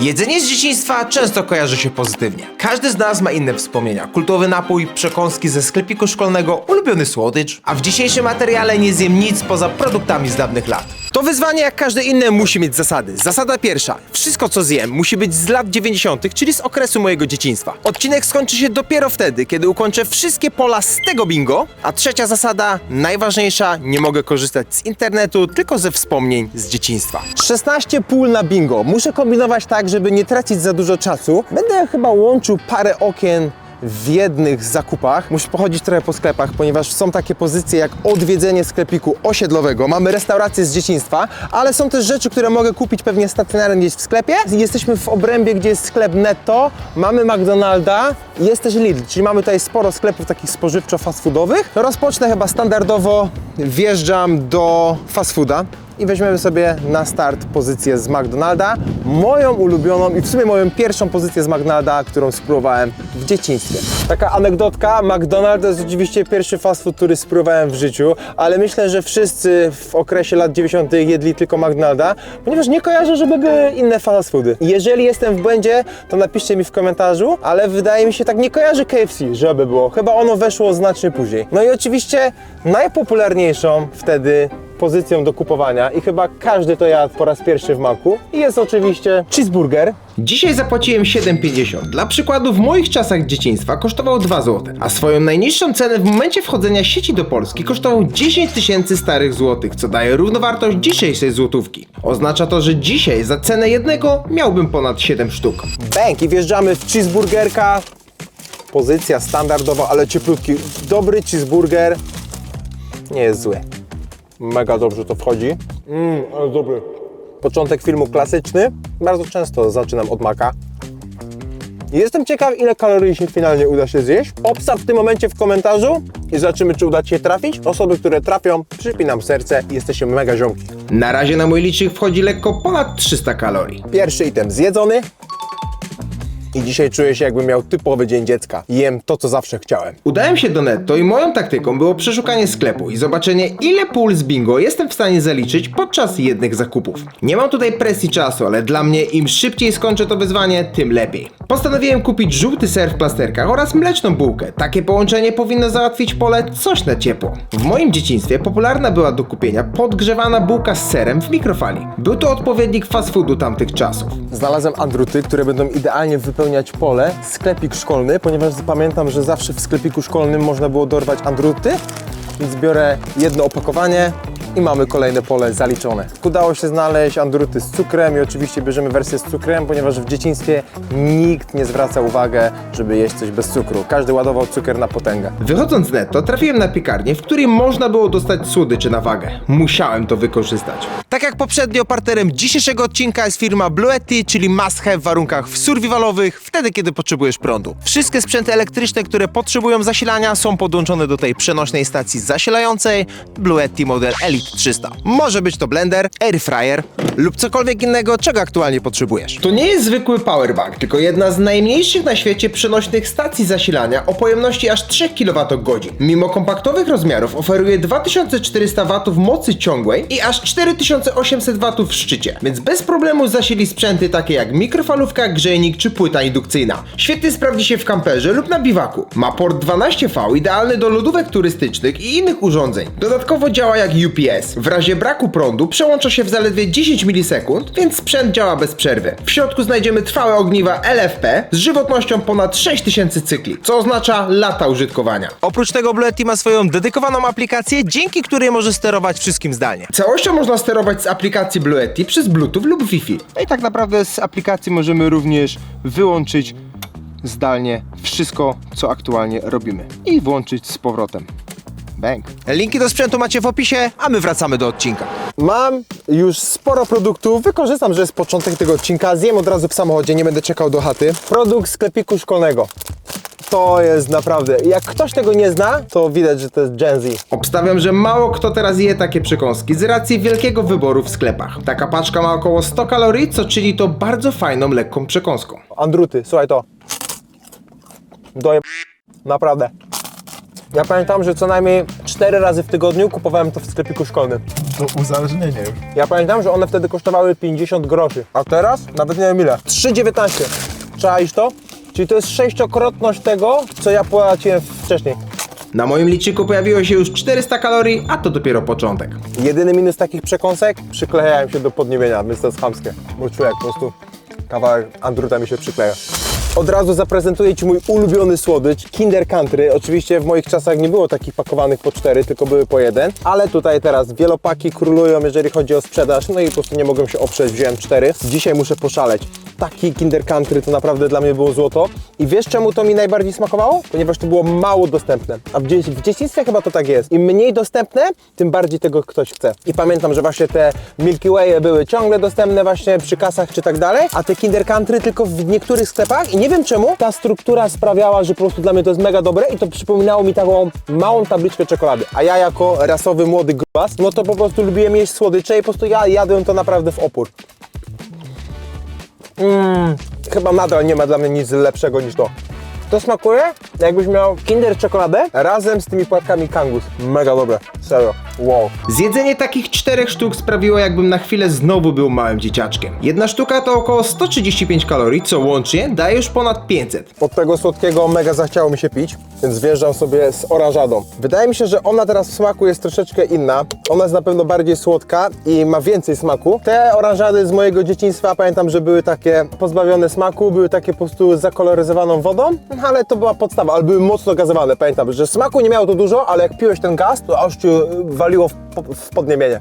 Jedzenie z dzieciństwa często kojarzy się pozytywnie. Każdy z nas ma inne wspomnienia. Kultowy napój, przekąski ze sklepiku szkolnego, ulubiony słodycz. A w dzisiejszym materiale nie zjem nic poza produktami z dawnych lat. To wyzwanie, jak każde inne, musi mieć zasady. Zasada pierwsza. Wszystko, co zjem, musi być z lat 90., czyli z okresu mojego dzieciństwa. Odcinek skończy się dopiero wtedy, kiedy ukończę wszystkie pola z tego bingo. A trzecia zasada, najważniejsza, nie mogę korzystać z internetu, tylko ze wspomnień z dzieciństwa. 16 pól na bingo. Muszę kombinować tak, żeby nie tracić za dużo czasu. Będę chyba łączył parę okien w jednych zakupach. Muszę pochodzić trochę po sklepach, ponieważ są takie pozycje jak odwiedzenie sklepiku osiedlowego. Mamy restaurację z dzieciństwa, ale są też rzeczy, które mogę kupić pewnie stacjonarnie gdzieś w sklepie. Jesteśmy w obrębie, gdzie jest sklep Netto, mamy McDonalda, jest też Lidl, czyli mamy tutaj sporo sklepów takich spożywczo-fast foodowych. Rozpocznę chyba standardowo, wjeżdżam do fast fooda i weźmiemy sobie na start pozycję z McDonalda, moją ulubioną i w sumie moją pierwszą pozycję z McDonalda, którą spróbowałem w dzieciństwie. Taka anegdotka, McDonald's to jest oczywiście pierwszy fast food, który spróbowałem w życiu, ale myślę, że wszyscy w okresie lat 90. jedli tylko McDonalda, ponieważ nie kojarzę, żeby były inne fast foody. Jeżeli jestem w błędzie, to napiszcie mi w komentarzu, ale wydaje mi się, tak nie kojarzy KFC, żeby było. Chyba ono weszło znacznie później. No i oczywiście najpopularniejszą wtedy pozycją do kupowania i chyba każdy to jadł po raz pierwszy w Macu i jest oczywiście cheeseburger. Dzisiaj zapłaciłem 7,50. Dla przykładu w moich czasach dzieciństwa kosztował 2 zł, a swoją najniższą cenę w momencie wchodzenia sieci do Polski kosztował 10 tysięcy starych złotych, co daje równowartość dzisiejszej złotówki. Oznacza to, że dzisiaj za cenę jednego miałbym ponad 7 sztuk. Bęk i wjeżdżamy w cheeseburgerka. Pozycja standardowa, ale cieplutki. Dobry cheeseburger nie jest zły. Mega dobrze to wchodzi. Ale dobry. Początek filmu klasyczny. Bardzo często zaczynam od maka. Jestem ciekaw, ile kalorii się finalnie uda się zjeść. Obstaw w tym momencie w komentarzu i zobaczymy, czy uda Ci się trafić. Osoby, które trafią, przypinam serce i jesteście mega ziomki. Na razie na mój licznik wchodzi lekko ponad 300 kalorii. Pierwszy item zjedzony. I dzisiaj czuję się, jakbym miał typowy dzień dziecka. Jem to, co zawsze chciałem. Udałem się do Netto i moją taktyką było przeszukanie sklepu i zobaczenie, ile pól z bingo jestem w stanie zaliczyć podczas jednych zakupów. Nie mam tutaj presji czasu, ale dla mnie im szybciej skończę to wyzwanie, tym lepiej. Postanowiłem kupić żółty ser w plasterkach oraz mleczną bułkę. Takie połączenie powinno załatwić pole coś na ciepło. W moim dzieciństwie popularna była do kupienia podgrzewana bułka z serem w mikrofali. Był to odpowiednik fast foodu tamtych czasów. Znalazłem andruty, które będą idealnie wypełniać pole, sklepik szkolny, ponieważ pamiętam, że zawsze w sklepiku szkolnym można było dorwać andruty, więc biorę jedno opakowanie i mamy kolejne pole zaliczone. Udało się znaleźć andruty z cukrem i oczywiście bierzemy wersję z cukrem, ponieważ w dzieciństwie nikt nie zwraca uwagi, żeby jeść coś bez cukru. Każdy ładował cukier na potęgę. Wychodząc z Netto, trafiłem na piekarnię, w której można było dostać słodyczy na wagę. Musiałem to wykorzystać. Tak jak poprzednio, partnerem dzisiejszego odcinka jest firma Bluetti, czyli must have w warunkach survivalowych, wtedy kiedy potrzebujesz prądu. Wszystkie sprzęty elektryczne, które potrzebują zasilania, są podłączone do tej przenośnej stacji zasilającej Bluetti model Elite 300. Może być to blender, air fryer lub cokolwiek innego, czego aktualnie potrzebujesz. To nie jest zwykły powerbank, tylko jedna z najmniejszych na świecie przenośnych stacji zasilania o pojemności aż 3 kWh. Mimo kompaktowych rozmiarów oferuje 2400 W mocy ciągłej i aż 4800 W w szczycie, więc bez problemu zasili sprzęty takie jak mikrofalówka, grzejnik czy płyta indukcyjna. Świetnie sprawdzi się w kamperze lub na biwaku. Ma port 12V, idealny do lodówek turystycznych i innych urządzeń. Dodatkowo działa jak UPS. W razie braku prądu przełącza się w zaledwie 10 milisekund, więc sprzęt działa bez przerwy. W środku znajdziemy trwałe ogniwa LFP z żywotnością ponad 6000 cykli, co oznacza lata użytkowania. Oprócz tego Bluetti ma swoją dedykowaną aplikację, dzięki której może sterować wszystkim zdalnie. Całością można sterować z aplikacji Bluetti przez Bluetooth lub Wi-Fi. No i tak naprawdę z aplikacji możemy również wyłączyć zdalnie wszystko, co aktualnie robimy i włączyć z powrotem. Bang. Linki do sprzętu macie w opisie, a my wracamy do odcinka. Mam już sporo produktów, wykorzystam, że jest początek tego odcinka, zjem od razu w samochodzie, nie będę czekał do chaty. Produkt z sklepiku szkolnego. To jest naprawdę, jak ktoś tego nie zna, to widać, że to jest Gen Z. Obstawiam, że mało kto teraz je takie przekąski z racji wielkiego wyboru w sklepach. Taka paczka ma około 100 kalorii, co czyni to bardzo fajną, lekką przekąską. Andruty, słuchaj to. Naprawdę. Ja pamiętam, że co najmniej 4 razy w tygodniu kupowałem to w sklepiku szkolnym. Uzależnienie już. Ja pamiętam, że one wtedy kosztowały 50 groszy, a teraz nawet nie wiem ile. 3,19. Czaisz to? Czyli to jest 6-krotność tego, co ja płaciłem wcześniej. Na moim liczniku pojawiło się już 400 kalorii, a to dopiero początek. Jedyny minus takich przekąsek, przyklejają się do podniebienia, więc to jest chamskie. Bo czuję, jak po prostu kawałek andruta mi się przykleja. Od razu zaprezentuję Ci mój ulubiony słodycz, Kinder Country. Oczywiście w moich czasach nie było takich pakowanych po 4, tylko były po 1. Ale tutaj teraz wielopaki królują, jeżeli chodzi o sprzedaż. No i po prostu nie mogłem się oprzeć, wziąłem 4. Dzisiaj muszę poszaleć. Taki Kinder Country to naprawdę dla mnie było złoto. I wiesz czemu to mi najbardziej smakowało? Ponieważ to było mało dostępne. A w dzieciństwie chyba to tak jest. Im mniej dostępne, tym bardziej tego ktoś chce. I pamiętam, że właśnie te Milky Way'e były ciągle dostępne właśnie przy kasach czy tak dalej, a te Kinder Country tylko w niektórych sklepach. I nie wiem czemu ta struktura sprawiała, że po prostu dla mnie to jest mega dobre i to przypominało mi taką małą tabliczkę czekolady. A ja jako rasowy młody grubas, no to po prostu lubiłem jeść słodycze i po prostu ja jadłem to naprawdę w opór. Chyba nadal nie ma dla mnie nic lepszego niż to. To smakuje, jakbyś miał Kinder czekoladę razem z tymi płatkami Kangus. Mega dobre, serio, wow. Zjedzenie takich 4 sztuk sprawiło, jakbym na chwilę znowu był małym dzieciaczkiem. Jedna sztuka to około 135 kalorii, co łącznie daje już ponad 500. Od tego słodkiego mega zachciało mi się pić, więc wjeżdżam sobie z oranżadą. Wydaje mi się, że ona teraz w smaku jest troszeczkę inna. Ona jest na pewno bardziej słodka i ma więcej smaku. Te oranżady z mojego dzieciństwa, pamiętam, że były takie pozbawione smaku, były takie po prostu zakoloryzowaną wodą, ale to była podstawa, ale były mocno gazowane. Pamiętam, że smaku nie miało to dużo, ale jak piłeś ten gaz, to aż ci waliło w podniebienie.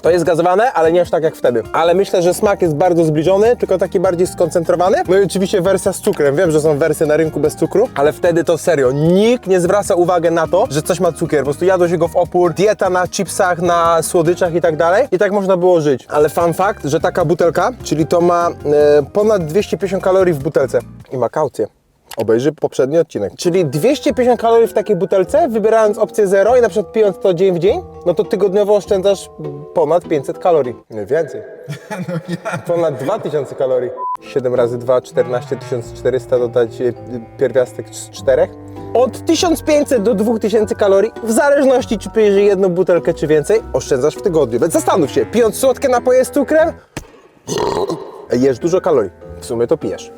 To jest gazowane, ale nie aż tak jak wtedy. Ale myślę, że smak jest bardzo zbliżony, tylko taki bardziej skoncentrowany. No i oczywiście wersja z cukrem. Wiem, że są wersje na rynku bez cukru, ale wtedy to serio. Nikt nie zwraca uwagi na to, że coś ma cukier. Po prostu jadłeś go w opór, dieta na chipsach, na słodyczach i tak dalej. I tak można było żyć. Ale fun fact, że taka butelka, czyli to ma ponad 250 kalorii w butelce. I ma kaucję. Obejrzyj poprzedni odcinek. Czyli 250 kalorii w takiej butelce, wybierając opcję 0 i na przykład pijąc to dzień w dzień, no to tygodniowo oszczędzasz ponad 500 kalorii. Nie więcej. Ponad 2000 kalorii. 7 razy 2, 14 400, dodać pierwiastek z 4. Od 1500 do 2000 kalorii, w zależności czy pijesz jedną butelkę czy więcej, oszczędzasz w tygodniu. Więc zastanów się, pijąc słodkie napoje z cukrem, jesz dużo kalorii. W sumie to pijesz.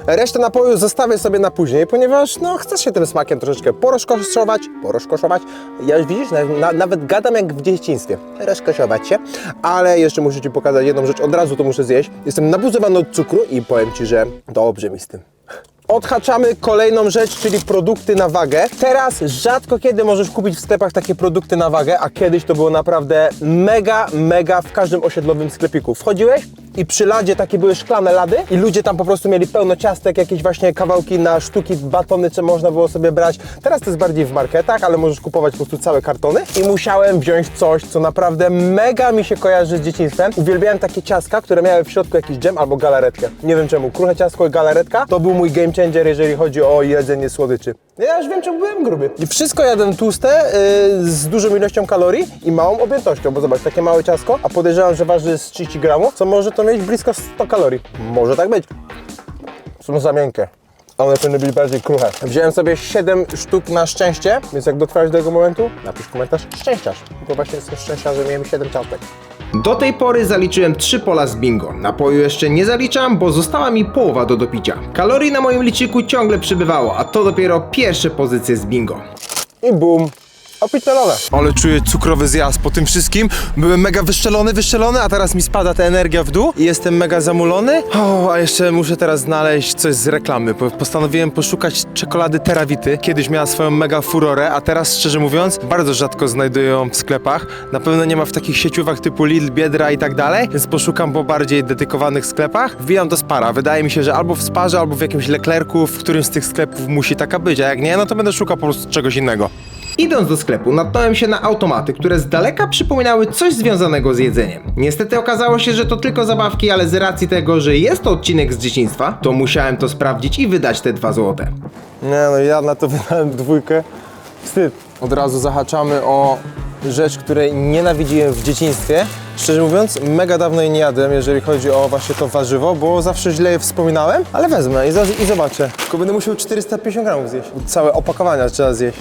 Resztę napoju zostawię sobie na później, ponieważ no, chcę się tym smakiem troszeczkę porozkoszować. Ja już widzisz, nawet gadam jak w dzieciństwie. Rozkoszować się. Ale jeszcze muszę Ci pokazać jedną rzecz, od razu to muszę zjeść. Jestem nabuzowany od cukru i powiem Ci, że dobrze mi z tym. Odhaczamy kolejną rzecz, czyli produkty na wagę. Teraz rzadko kiedy możesz kupić w sklepach takie produkty na wagę, a kiedyś to było naprawdę mega w każdym osiedlowym sklepiku. Wchodziłeś i przy ladzie takie były szklane lady i ludzie tam po prostu mieli pełno ciastek, jakieś właśnie kawałki na sztuki, batony, co można było sobie brać. Teraz to jest bardziej w marketach, ale możesz kupować po prostu całe kartony. I musiałem wziąć coś, co naprawdę mega mi się kojarzy z dzieciństwem. Uwielbiałem takie ciastka, które miały w środku jakiś dżem albo galaretkę. Nie wiem czemu. Kruche ciastko i galaretka to był mój game changer, jeżeli chodzi o jedzenie słodyczy. Ja już wiem, czemu byłem gruby. I wszystko jadłem tłuste, z dużą ilością kalorii i małą objętością, bo zobacz, takie małe ciastko, a podejrzewam, że waży z 30 gramów, co może to mieć blisko 100 kalorii. Może tak być. Są za miękkie. One powinny być bardziej kruche. Wziąłem sobie 7 sztuk na szczęście, więc jak dotrwałeś do tego momentu, napisz komentarz szczęściarz. Bo właśnie jestem szczęściarzem, miałem 7 ciastek. Do tej pory zaliczyłem 3 pola z bingo. Napoju jeszcze nie zaliczam, bo została mi połowa do dopicia. Kalorii na moim liczniku ciągle przybywało, a to dopiero pierwsze pozycje z bingo. I bum. Opitelone. Ale czuję cukrowy zjazd po tym wszystkim. Byłem mega wyszczelony, a teraz mi spada ta energia w dół i jestem mega zamulony. O, a jeszcze muszę teraz znaleźć coś z reklamy. Postanowiłem poszukać czekolady Terawity. Kiedyś miała swoją mega furorę, a teraz szczerze mówiąc bardzo rzadko znajduję ją w sklepach. Na pewno nie ma w takich sieciówach typu Lidl, Biedra i tak dalej, więc poszukam po bardziej dedykowanych sklepach. Wbijam do Spara. Wydaje mi się, że albo w Sparze, albo w jakimś Leclercu, w którymś z tych sklepów musi taka być, a jak nie, no to będę szukał po prostu czegoś innego. Idąc do sklepu, natknąłem się na automaty, które z daleka przypominały coś związanego z jedzeniem. Niestety okazało się, że to tylko zabawki, ale z racji tego, że jest to odcinek z dzieciństwa, to musiałem to sprawdzić i wydać te 2 złote. Nie no, ja na to wydałem 2. Wstyd. Od razu zahaczamy o rzecz, której nienawidziłem w dzieciństwie. Szczerze mówiąc, mega dawno jej nie jadłem, jeżeli chodzi o właśnie to warzywo, bo zawsze źle je wspominałem, ale wezmę i zobaczę. Tylko będę musiał 450 gramów zjeść. Całe opakowania trzeba zjeść.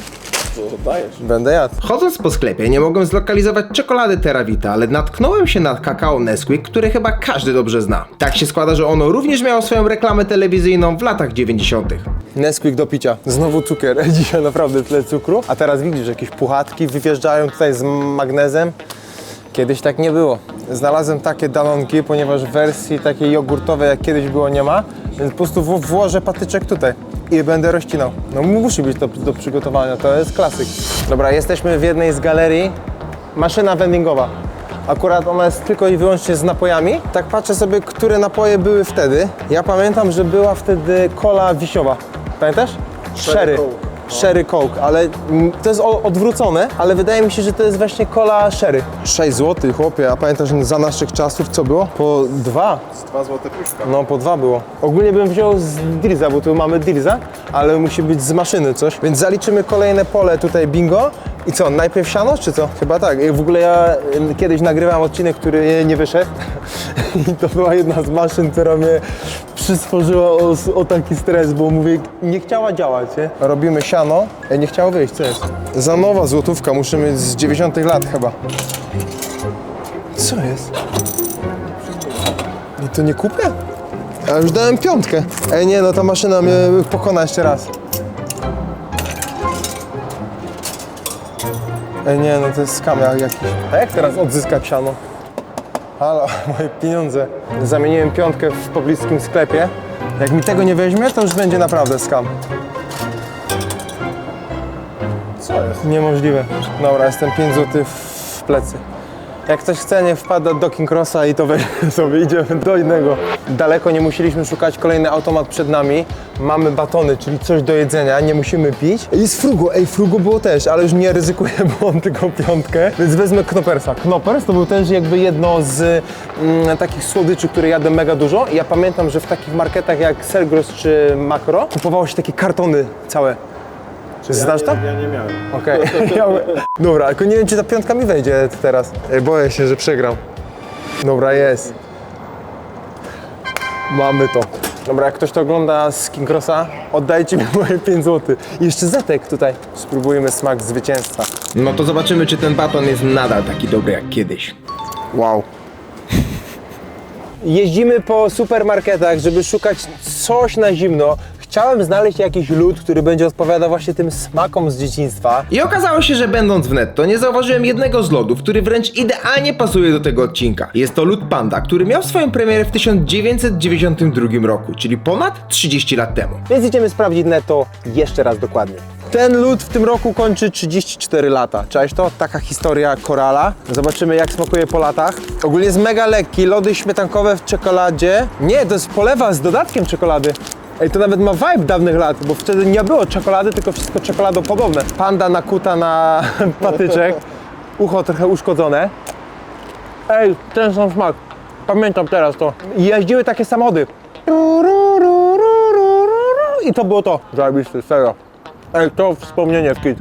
Będę jadł. Chodząc po sklepie nie mogłem zlokalizować czekolady Terravita, ale natknąłem się na kakao Nesquik, które chyba każdy dobrze zna. Tak się składa, że ono również miało swoją reklamę telewizyjną w latach 90. Nesquik do picia. Znowu cukier. Dzisiaj naprawdę tyle cukru. A teraz widzisz, jakieś puchatki wyjeżdżają tutaj z magnezem. Kiedyś tak nie było. Znalazłem takie danonki, ponieważ wersji takiej jogurtowej jak kiedyś było nie ma, więc po prostu włożę patyczek tutaj i będę rozcinał. No musi być to do przygotowania, to jest klasyk. Dobra, jesteśmy w jednej z galerii. Maszyna vendingowa. Akurat ona jest tylko i wyłącznie z napojami. Tak patrzę sobie, które napoje były wtedy. Ja pamiętam, że była wtedy cola wiśniowa. Pamiętasz? Sherry. Sherry Coke, ale to jest odwrócone, ale wydaje mi się, że to jest właśnie cola sherry. 6 zł, chłopie, a pamiętasz za naszych czasów co było? Po 2. 2 złote puszka. No, po 2 było. Ogólnie bym wziął z Dilza, bo tu mamy Dilza, ale musi być z maszyny coś. Więc zaliczymy kolejne pole tutaj bingo. I co, najpierw siano, czy co? Chyba tak. I w ogóle ja kiedyś nagrywałem odcinek, który nie wyszedł. I to była jedna z maszyn, która mnie przysporzyła o taki stres, bo mówię, nie chciała działać, nie? Robimy siano. Nie chciało wyjść, co jest? Za nowa złotówka, muszę mieć z 90 lat chyba. Co jest? I to nie kupię? Ja już dałem 5. Ej, nie, no ta maszyna mnie pokona jeszcze raz. Ej, nie, no to jest skam jakiś. A jak teraz odzyskać siano? Halo, moje pieniądze. Zamieniłem 5 w pobliskim sklepie. Jak mi tego nie weźmie, to już będzie naprawdę skam. Co jest? Niemożliwe. Dobra, jestem 5 zł w plecy. Jak ktoś chce, nie wpada do King Crossa i to weźmie sobie, idziemy do innego. Daleko nie musieliśmy szukać, kolejny automat przed nami. Mamy batony, czyli coś do jedzenia, nie musimy pić. Jest Frugo, ej, Frugo było też, ale już nie ryzykuję, bo mam tylko 5, więc wezmę Knoppersa. Knoppers to był też jakby jedno z takich słodyczy, które jadę mega dużo. I ja pamiętam, że w takich marketach jak Selgros czy Makro kupowało się takie kartony całe. Znasz to? Ja nie miałem. Okej. Dobra, tylko nie wiem, czy ta 5 mi wejdzie teraz. Boję się, że przegram. Dobra, jest. Mamy to. Dobra, jak ktoś to ogląda z King Crossa, oddajcie mi moje 5 zł. I jeszcze zetek tutaj. Spróbujmy smak zwycięstwa. No to zobaczymy, czy ten baton jest nadal taki dobry jak kiedyś. Wow. Jeździmy po supermarketach, żeby szukać coś na zimno. Chciałem znaleźć jakiś lód, który będzie odpowiadał właśnie tym smakom z dzieciństwa. I okazało się, że będąc w netto nie zauważyłem jednego z lodów, który wręcz idealnie pasuje do tego odcinka. Jest to lód Panda, który miał swoją premierę w 1992 roku, czyli ponad 30 lat temu. Więc idziemy sprawdzić netto jeszcze raz dokładnie. Ten lód w tym roku kończy 34 lata. Cześć, to taka historia korala. Zobaczymy, jak smakuje po latach. Ogólnie jest mega lekki, lody śmietankowe w czekoladzie. Nie, to jest polewa z dodatkiem czekolady. Ej, to nawet ma vibe dawnych lat, bo wtedy nie było czekolady, tylko wszystko czekoladopodobne. Panda nakuta na patyczek, ucho trochę uszkodzone. Ej, ten sam smak. Pamiętam teraz to. Jeździły takie samochody. I to było to. Zajebisty, serio. Ej, to wspomnienie w kit.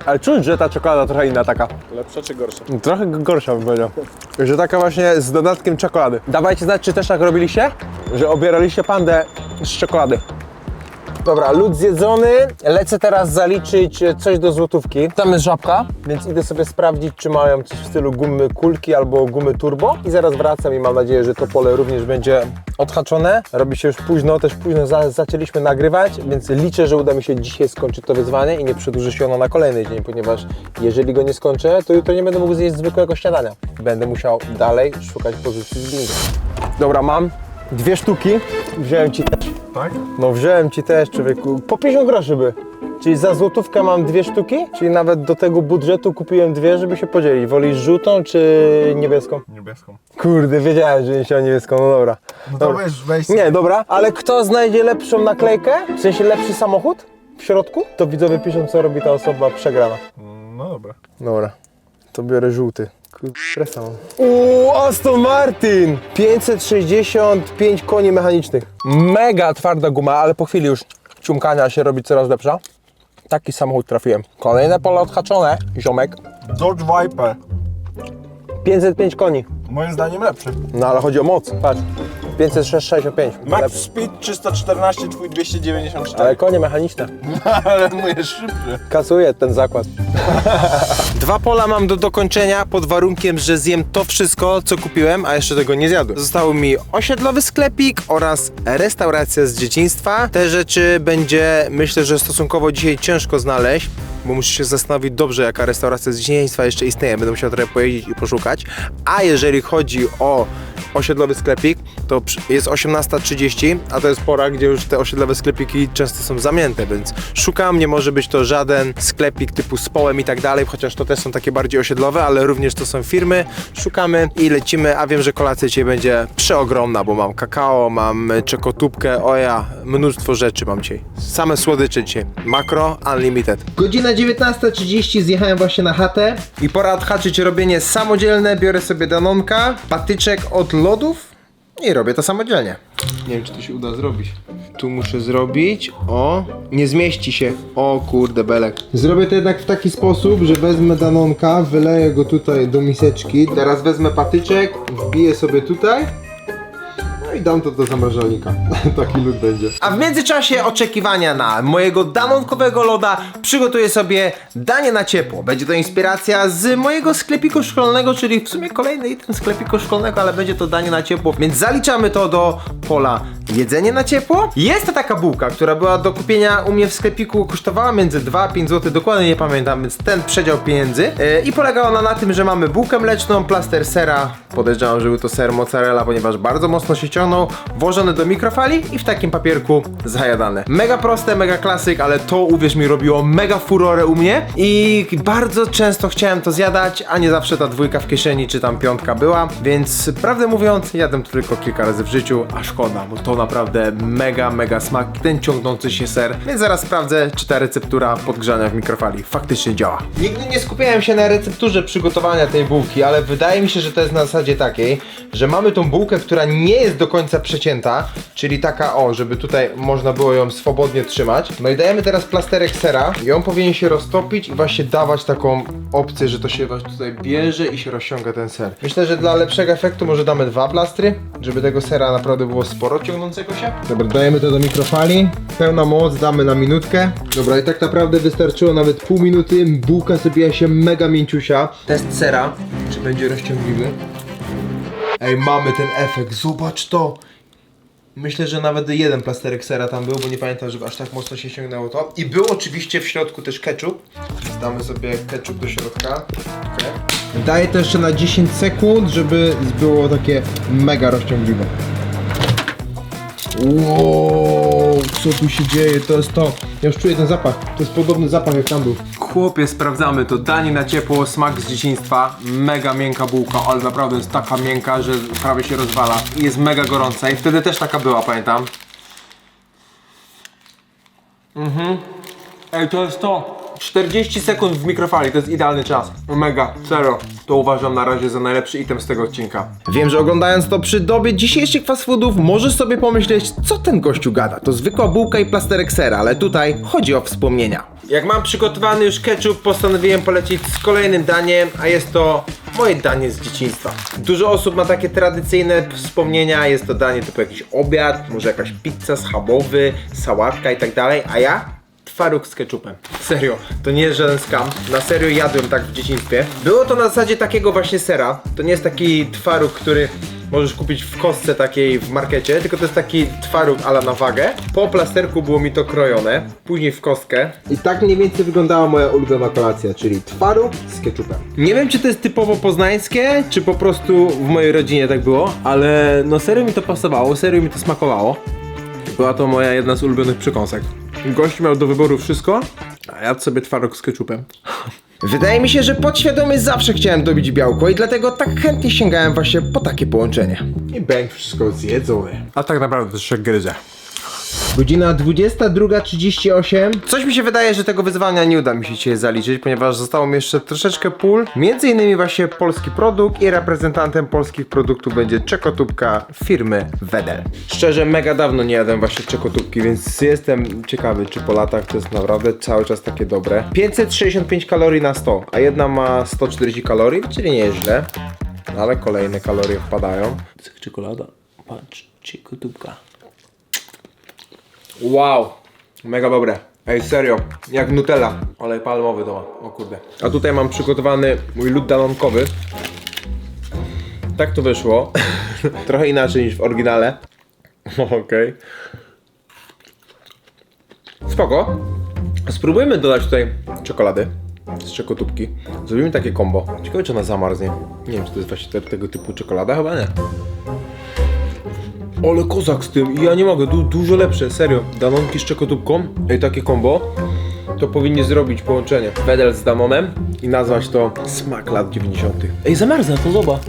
Ale czuć, że ta czekolada trochę inna taka. Lepsza czy gorsza? Trochę gorsza bym powiedział. Że taka właśnie z dodatkiem czekolady. Dawajcie znać, czy też tak robiliście? Że obieraliście pandę z czekolady. Dobra, lód zjedzony. Lecę teraz zaliczyć coś do złotówki. Tam jest żabka, więc idę sobie sprawdzić, czy mają coś w stylu gumy kulki albo gumy turbo. I zaraz wracam i mam nadzieję, że to pole również będzie odhaczone. Robi się już późno, też późno zaczęliśmy nagrywać, więc liczę, że uda mi się dzisiaj skończyć to wyzwanie i nie przedłuży się ono na kolejny dzień, ponieważ jeżeli go nie skończę, to jutro nie będę mógł zjeść zwykłego śniadania. Będę musiał dalej szukać pozycji z bingo. Dobra, mam 2 sztuki. Wziąłem ci też. Tak? No wziąłem ci też, człowieku. Po 50 groszy by. Czyli za złotówkę mam 2 sztuki, czyli nawet do tego budżetu kupiłem 2, żeby się podzielić. Wolisz żółtą czy niebieską? Niebieską. Kurde, wiedziałem, że nie chciał niebieską, no dobra. No to Dobra. weź. Nie, dobra, ale kto znajdzie lepszą naklejkę, w sensie lepszy samochód w środku, to widzowie piszą, co robi ta osoba przegrana. No dobra. Dobra, to biorę żółty. Presa mam. Aston Martin! 565 koni mechanicznych. Mega twarda guma, ale po chwili już ciumkania się robi coraz lepsza. Taki samochód trafiłem. Kolejne pole odhaczone, ziomek. Dodge Viper. 505 koni. Moim zdaniem lepszy. No ale chodzi o moc, patrz. 565. Max speed 314, twój 294. Ale konie mechaniczne. Ale mój jest szybszy. Kasuję ten zakład. 2 pola mam do dokończenia pod warunkiem, że zjem to wszystko, co kupiłem, a jeszcze tego nie zjadłem. Został mi osiedlowy sklepik oraz restauracja z dzieciństwa. Te rzeczy będzie, myślę, że stosunkowo dzisiaj ciężko znaleźć, bo muszę się zastanowić dobrze, jaka restauracja z dzieciństwa jeszcze istnieje. Będę musiał trochę pojeździć i poszukać. A jeżeli chodzi o osiedlowy sklepik, to jest 18:30, a to jest pora, gdzie już te osiedlowe sklepiki często są zamknięte, więc szukam, nie może być to żaden sklepik typu z połem i tak dalej, chociaż to też są takie bardziej osiedlowe, ale również to są firmy. Szukamy i lecimy, a wiem, że kolacja dzisiaj będzie przeogromna, bo mam kakao, mam czekotubkę, oja, mnóstwo rzeczy mam dzisiaj. Same słodycze dzisiaj. Makro Unlimited. Godzina 19:30, zjechałem właśnie na chatę i pora odhaczyć robienie samodzielne. Biorę sobie danonka, patyczek od lodów i robię to samodzielnie. Nie wiem, czy to się uda zrobić. Tu muszę zrobić, o, nie zmieści się, o kurde belek. Zrobię to jednak w taki sposób, że wezmę danonka, wyleję go tutaj do miseczki, teraz wezmę patyczek, wbiję sobie tutaj. I dam to do zamrażalnika. Taki lód będzie. A w międzyczasie oczekiwania na mojego danonkowego loda przygotuję sobie danie na ciepło. Będzie to inspiracja z mojego sklepiku szkolnego, czyli w sumie kolejny item sklepiku szkolnego, ale będzie to danie na ciepło, więc zaliczamy to do pola jedzenie na ciepło. Jest to taka bułka, która była do kupienia u mnie w sklepiku, kosztowała między 2 a 5 zł, dokładnie nie pamiętam, więc ten przedział pieniędzy. I polegała ona na tym, że mamy bułkę mleczną, plaster sera, podejrzewam, że był to ser mozzarella, ponieważ bardzo mocno się ciągnął, włożone do mikrofali i w takim papierku zajadane. Mega proste, mega klasyk, ale to, uwierz mi, robiło mega furorę u mnie i bardzo często chciałem to zjadać, a nie zawsze ta 2 w kieszeni czy tam 5 była, więc prawdę mówiąc, jadłem to tylko kilka razy w życiu, a szkoda, bo to naprawdę mega smak, ten ciągnący się ser, więc zaraz sprawdzę, czy ta receptura podgrzania w mikrofali faktycznie działa. Nigdy nie skupiałem się na recepturze przygotowania tej bułki, ale wydaje mi się, że to jest na zasadzie takiej, że mamy tą bułkę, która nie jest do końca przecięta, czyli taka żeby tutaj można było ją swobodnie trzymać. No i dajemy teraz plasterek sera i on powinien się roztopić i właśnie dawać taką opcję, że to się właśnie tutaj bierze i się rozciąga ten ser. Myślę, że dla lepszego efektu może damy 2 plastry, żeby tego sera naprawdę było sporo ciągnącego się. Dobra, dajemy to do mikrofali. Pełna moc, damy na minutkę. Dobra, i tak naprawdę wystarczyło nawet pół minuty. Bułka zrobiła się mega mięciusia. Test sera, czy będzie rozciągliwy. Ej, mamy ten efekt, zobacz to! Myślę, że nawet 1 plasterek sera tam był, bo nie pamiętam, żeby aż tak mocno się ściągnęło to. I był oczywiście w środku też ketchup. Damy sobie ketchup do środka. Okay. Daję to jeszcze na 10 sekund, żeby było takie mega rozciągliwe. Wow, co tu się dzieje? To jest to. Ja już czuję ten zapach. To jest podobny zapach jak tam był. Chłopie, sprawdzamy to. Danie na ciepło, smak z dzieciństwa. Mega miękka bułka, ale naprawdę jest taka miękka, że prawie się rozwala. I jest mega gorąca i wtedy też taka była, pamiętam. Ej, to jest to. 40 sekund w mikrofali, to jest idealny czas. Mega, serio. To uważam na razie za najlepszy item z tego odcinka. Wiem, że oglądając to przy dobie dzisiejszych fast foodów możesz sobie pomyśleć, co ten gościu gada. To zwykła bułka i plasterek sera, ale tutaj chodzi o wspomnienia. Jak mam przygotowany już ketchup, postanowiłem polecieć z kolejnym daniem, a jest to moje danie z dzieciństwa. Dużo osób ma takie tradycyjne wspomnienia, jest to danie typu jakiś obiad, może jakaś pizza schabowy, sałatka i tak dalej, a ja? Twaróg z ketchupem. Serio, to nie jest żaden skam. Na serio jadłem tak w dzieciństwie. Było to na zasadzie takiego właśnie sera. To nie jest taki twaróg, który możesz kupić w kostce takiej w markecie, tylko to jest taki twaróg ala na wagę. Po plasterku było mi to krojone, później w kostkę. I tak mniej więcej wyglądała moja ulubiona kolacja, czyli twaróg z ketchupem. Nie wiem, czy to jest typowo poznańskie, czy po prostu w mojej rodzinie tak było, ale no serio mi to pasowało, serio mi to smakowało. Była to moja jedna z ulubionych przekąsek. Gość miał do wyboru wszystko, a jadł sobie twaróg z ketchupem. Wydaje mi się, że podświadomie zawsze chciałem dobić białko i dlatego tak chętnie sięgałem właśnie po takie połączenie. I bęk, wszystko zjedzone. A tak naprawdę to się gryzie. Godzina 22:38. Coś mi się wydaje, że tego wyzwania nie uda mi się dzisiaj zaliczyć, ponieważ zostało mi jeszcze troszeczkę pól. Między innymi właśnie polski produkt i reprezentantem polskich produktów będzie czekotubka firmy Wedel. Szczerze, mega dawno nie jadłem właśnie czekotubki, więc jestem ciekawy, czy po latach to jest naprawdę cały czas takie dobre. 565 kalorii na 100, a jedna ma 140 kalorii, czyli nie jest źle. Ale kolejne kalorie wpadają. Czekolada. Patrzcie, kotubka. Wow, mega dobre. Ej, serio, jak Nutella. Olej palmowy to ma, o kurde. A tutaj mam przygotowany mój lód danonkowy. Tak to wyszło. Trochę inaczej niż w oryginale. Okej. Spoko. Spróbujmy dodać tutaj czekolady z czekotubki. Zrobimy takie combo. Ciekawe, czy ona zamarznie. Nie wiem, czy to jest właśnie tego typu czekolada, chyba nie. Ale kozak z tym, ja nie mogę, dużo lepsze, serio. Danonki z czekotubką i takie combo, to powinni zrobić połączenie Wedel z Danonem i nazwać to smak lat 90. Ej, zamarza to, zobacz.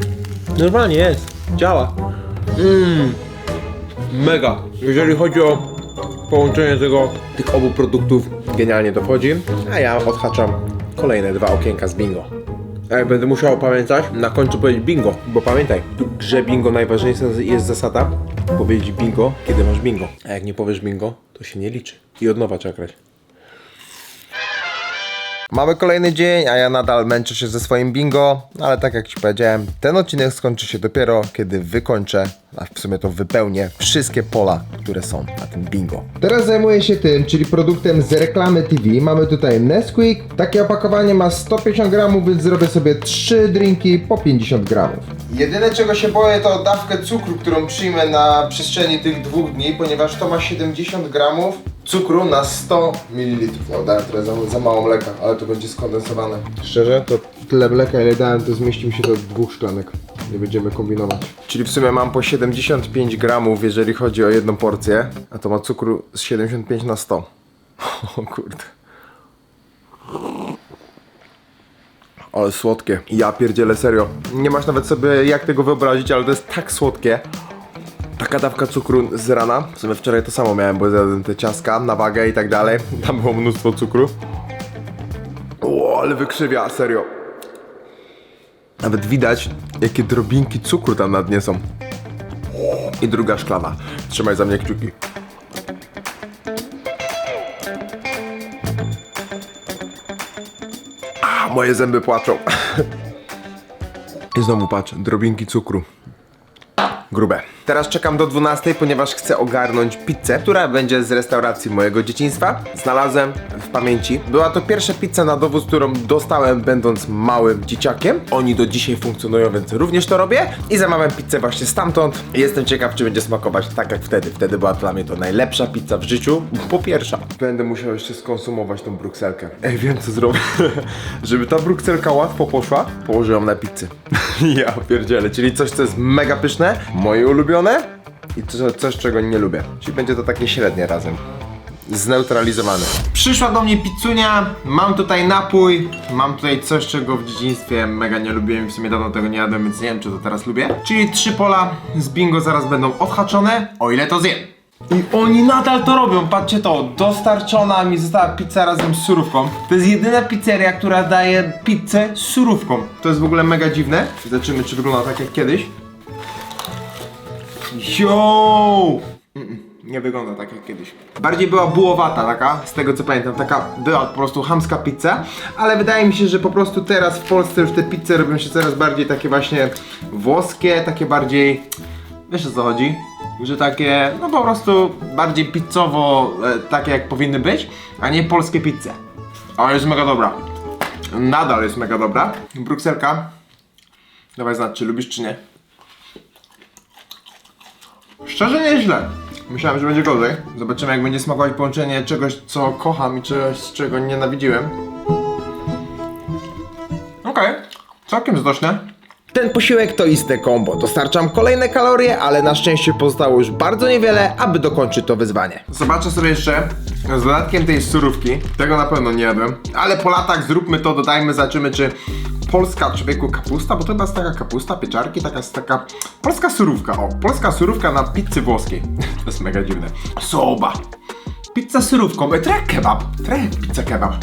Normalnie jest, działa. Mega. Jeżeli chodzi o połączenie tych obu produktów, genialnie dochodzi, a ja odhaczam kolejne 2 okienka z bingo. A jak będę musiał pamiętać, na końcu powiedzieć bingo, bo pamiętaj, w grze bingo najważniejsza jest zasada powiedzieć bingo, kiedy masz bingo. A jak nie powiesz bingo, to się nie liczy. I od nowa trzeba grać. Mamy kolejny dzień, a ja nadal męczę się ze swoim bingo, ale tak jak Ci powiedziałem, ten odcinek skończy się dopiero, kiedy wykończę, a w sumie to wypełnię wszystkie pola, które są na tym bingo. Teraz zajmuję się tym, czyli produktem z reklamy TV. Mamy tutaj Nesquik. Takie opakowanie ma 150 gramów, więc zrobię sobie 3 drinki po 50 gramów. Jedyne czego się boję to dawkę cukru, którą przyjmę na przestrzeni tych 2 dni, ponieważ to ma 70 gramów cukru na 100 ml. No dałem trochę za mało mleka, ale to będzie skondensowane. Szczerze, to tyle mleka ile dałem, to zmieści mi się do 2 szklanek. Nie będziemy kombinować. Czyli w sumie mam po 75 gramów, jeżeli chodzi o jedną porcję, a to ma cukru z 75 na 100. O kurde. Ale słodkie. Ja pierdzielę, serio. Nie masz nawet sobie jak tego wyobrazić, ale to jest tak słodkie. Taka dawka cukru z rana. W sumie wczoraj to samo miałem, bo zjadłem te ciastka na wagę i tak dalej. Tam było mnóstwo cukru. O, ale wykrzywia, serio. Nawet widać, jakie drobinki cukru tam na dnie są. I druga szklana. Trzymaj za mnie kciuki. A, moje zęby płaczą. I znowu patrz, drobinki cukru. Grube. Teraz czekam do 12, ponieważ chcę ogarnąć pizzę, która będzie z restauracji mojego dzieciństwa. Znalazłem w pamięci. Była to pierwsza pizza na dowóz, którą dostałem będąc małym dzieciakiem. Oni do dzisiaj funkcjonują, więc również to robię. I zamawiam pizzę właśnie stamtąd. Jestem ciekaw, czy będzie smakować tak jak wtedy. Wtedy była dla mnie to najlepsza pizza w życiu, po pierwsza. Będę musiał jeszcze skonsumować tą brukselkę. Ej, wiem co zrobię. Żeby ta brukselka łatwo poszła, położyłem na pizzy. Ja pierdzielę, czyli coś, co jest mega pyszne, moje ulubione i coś, czego nie lubię. Czyli będzie to takie średnie razem. Zneutralizowane. Przyszła do mnie pizzunia, mam tutaj napój, mam tutaj coś, czego w dzieciństwie mega nie lubiłem, w sumie dawno tego nie jadłem, więc nie wiem, czy to teraz lubię. Czyli 3 pola z bingo zaraz będą odhaczone, o ile to zjem. I oni nadal to robią, patrzcie to, dostarczona mi została pizza razem z surówką. To jest jedyna pizzeria, która daje pizzę z surówką. To jest w ogóle mega dziwne. Zobaczymy, czy wygląda tak jak kiedyś. Yo! Nie wygląda tak jak kiedyś. Bardziej była bułowata taka, z tego co pamiętam, taka była po prostu chamska pizza, ale wydaje mi się, że po prostu teraz w Polsce już te pizze robią się coraz bardziej takie właśnie włoskie, takie bardziej, wiesz o co chodzi? Że takie, no po prostu bardziej pizzowo, takie jak powinny być, a nie polskie pizze. Ale jest mega dobra. Nadal jest mega dobra. Brukselka. Dawaj znać, czy lubisz, czy nie. Szczerze nieźle. Myślałem, że będzie gorzej. Zobaczymy, jak będzie smakować połączenie czegoś, co kocham i czegoś, czego nienawidziłem. Okej. Całkiem znośne. Ten posiłek to istne combo. Dostarczam kolejne kalorie, ale na szczęście pozostało już bardzo niewiele, aby dokończyć to wyzwanie. Zobaczę sobie jeszcze z dodatkiem tej surówki. Tego na pewno nie jadłem. Ale po latach zróbmy to, dodajmy, zobaczymy, czy polska, człowieku, kapusta, bo to chyba jest taka kapusta, pieczarki, taka polska surówka. O, polska surówka na pizzy włoskiej. To jest mega dziwne. Soba. Pizza z surówką. Trochę kebab. Trochę pizza kebab.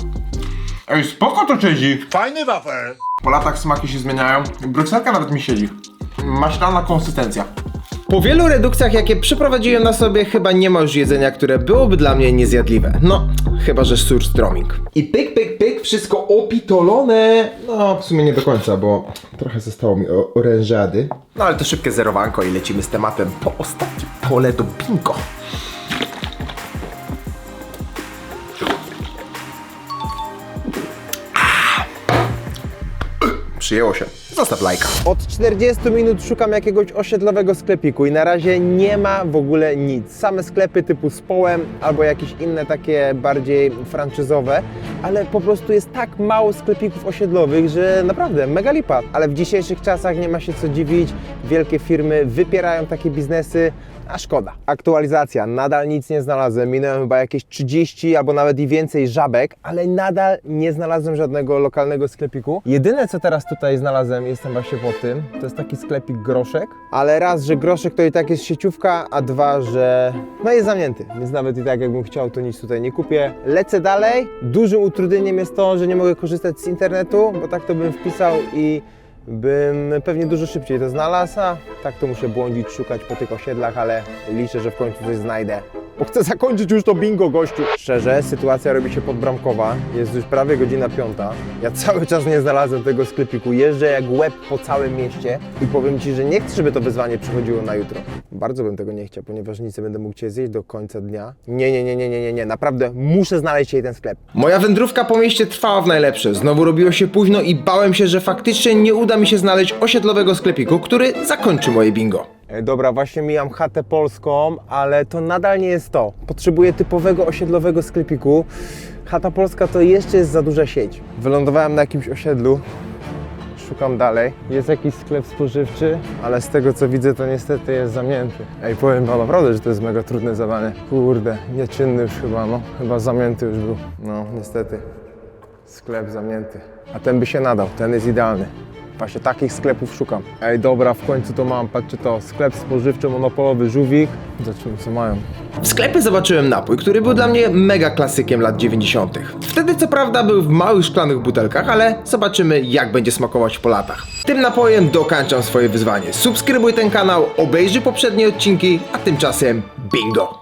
Ej, spoko to siedzi. Fajny wafel. Po latach smaki się zmieniają. Brukselka nawet mi siedzi. Maślana konsystencja. Po wielu redukcjach, jakie przeprowadziłem na sobie, chyba nie ma już jedzenia, które byłoby dla mnie niezjadliwe. No, chyba że surströmming. I pyk, pyk, pyk, wszystko opitolone. No, w sumie nie do końca, bo trochę zostało mi orężady. No, ale to szybkie zerowanko i lecimy z tematem po ostatnim pole do bingo. Przyjęło się. Zostaw lajka. Od 40 minut szukam jakiegoś osiedlowego sklepiku i na razie nie ma w ogóle nic. Same sklepy typu z Połem albo jakieś inne takie bardziej franczyzowe, ale po prostu jest tak mało sklepików osiedlowych, że naprawdę mega lipa. Ale w dzisiejszych czasach nie ma się co dziwić, wielkie firmy wypierają takie biznesy, a szkoda. Aktualizacja, nadal nic nie znalazłem, minąłem chyba jakieś 30 albo nawet i więcej żabek, ale nadal nie znalazłem żadnego lokalnego sklepiku. Jedyne co teraz tutaj znalazłem, jestem właśnie po tym, to jest taki sklepik Groszek, ale raz, że Groszek to i tak jest sieciówka, a dwa, że no jest zamknięty, więc nawet i tak jakbym chciał, to nic tutaj nie kupię. Lecę dalej, dużym utrudnieniem jest to, że nie mogę korzystać z internetu, bo tak to bym wpisał i bym pewnie dużo szybciej to znalazł, a tak to muszę błądzić, szukać po tych osiedlach, ale liczę, że w końcu coś znajdę. Bo chcę zakończyć już to bingo, gościu. Szczerze, sytuacja robi się podbramkowa, jest już prawie godzina 5. Ja cały czas nie znalazłem tego sklepiku, jeżdżę jak łeb po całym mieście i powiem Ci, że nie chcę, żeby to wyzwanie przychodziło na jutro. Bardzo bym tego nie chciał, ponieważ nic nie będę mógł Cię zjeść do końca dnia. Nie, naprawdę muszę znaleźć dzisiaj ten sklep. Moja wędrówka po mieście trwała w najlepsze. Znowu robiło się późno i bałem się, że faktycznie nie uda mi się znaleźć osiedlowego sklepiku, który zakończy moje bingo. Dobra, właśnie mijam chatę polską, ale to nadal nie jest to. Potrzebuję typowego osiedlowego sklepiku. Chata polska to jeszcze jest za duża sieć. Wylądowałem na jakimś osiedlu. Szukam dalej. Jest jakiś sklep spożywczy, ale z tego co widzę, to niestety jest zamknięty. Ej, powiem wam naprawdę, że to jest mega trudne zadanie. Kurde, nieczynny już chyba, no. Chyba zamknięty już był. No, niestety. Sklep zamknięty. A ten by się nadał, ten jest idealny. Właśnie takich sklepów szukam. Ej, dobra, w końcu to mam. Patrzcie to, sklep spożywczy, monopolowy, Żółwik. Zobaczymy, co mają. W sklepie zobaczyłem napój, który był dla mnie mega klasykiem lat 90. Wtedy co prawda był w małych szklanych butelkach, ale zobaczymy jak będzie smakować po latach. Tym napojem dokończam swoje wyzwanie. Subskrybuj ten kanał, obejrzyj poprzednie odcinki, a tymczasem bingo!